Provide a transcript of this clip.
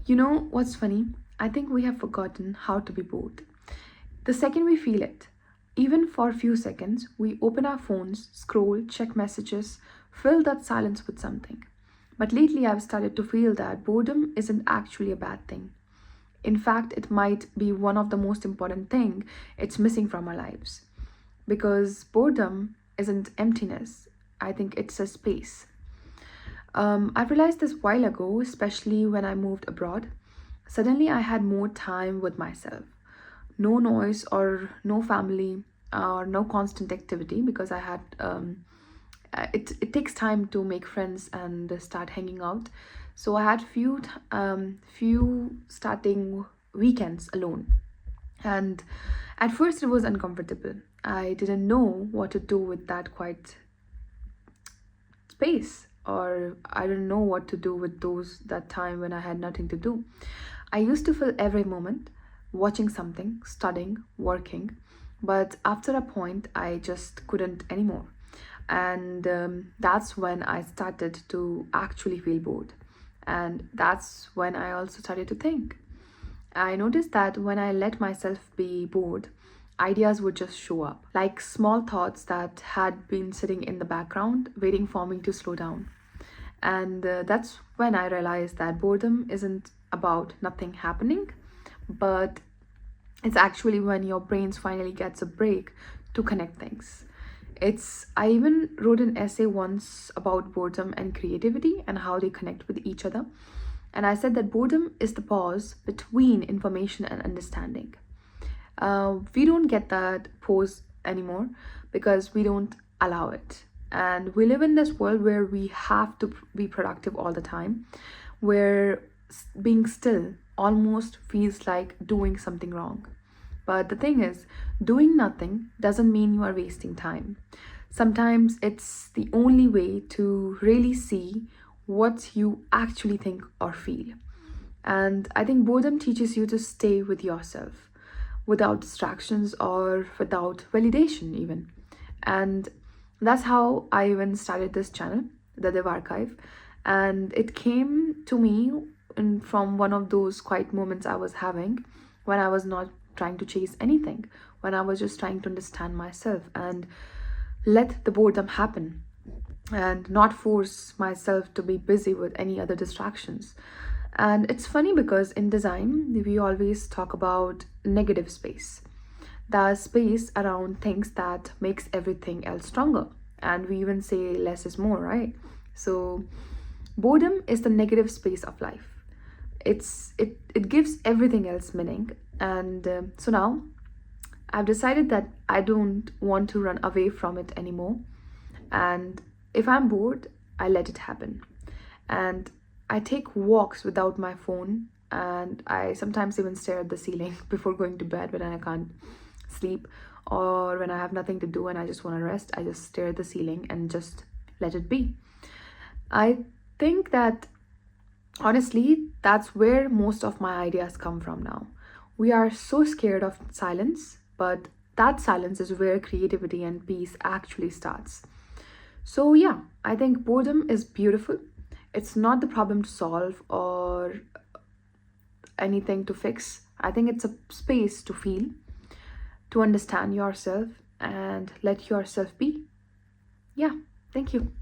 You know what's funny? I think we have forgotten how to be bored. The second we feel it, even for a few seconds, we open our phones, scroll, check messages, fill that silence with something. But lately, I've started to feel that boredom isn't actually a bad thing. In fact, it might be one of the most important thing it's missing from our lives. Because boredom isn't emptiness. I think it's a space. I realized this while ago, especially when I moved abroad. Suddenly, I had more time with myself. No noise or no family or no constant activity because it takes time to make friends and start hanging out. So I had few starting weekends alone, and at first it was uncomfortable. I didn't know what to do with that quiet space, or I don't know what to do with those that time when I had nothing to do. I used to fill every moment watching something, studying, working, but after a point I just couldn't anymore. And that's when I started to actually feel bored. And that's when I also started to think. I noticed that when I let myself be bored, ideas would just show up, like small thoughts that had been sitting in the background, waiting for me to slow down. And that's when I realized that boredom isn't about nothing happening, but it's actually when your brains finally gets a break to connect things. I even wrote an essay once about boredom and creativity and how they connect with each other. And I said that boredom is the pause between information and understanding. We don't get that pause anymore because we don't allow it. And we live in this world where we have to be productive all the time, where being still almost feels like doing something wrong. But the thing is, doing nothing doesn't mean you are wasting time. Sometimes it's the only way to really see what you actually think or feel. And I think boredom teaches you to stay with yourself without distractions or without validation, even. And that's how I even started this channel, the Div Archive. And it came to me from one of those quiet moments I was having when I was not trying to chase anything, when I was just trying to understand myself and let the boredom happen and not force myself to be busy with any other distractions. And it's funny because in design, we always talk about negative space, the space around things that makes everything else stronger. And we even say less is more, right? So boredom is the negative space of life. It gives everything else meaning. And so now I've decided that I don't want to run away from it anymore. And if I'm bored, I let it happen. And I take walks without my phone, and I sometimes even stare at the ceiling before going to bed when I can't sleep, or when I have nothing to do and I just want to rest. I just stare at the ceiling and just let it be. I think that honestly, that's where most of my ideas come from now. We are so scared of silence, but that silence is where creativity and peace actually starts. So, yeah, I think boredom is beautiful. It's not the problem to solve or anything to fix. I think it's a space to feel, to understand yourself, and let yourself be. Yeah, thank you.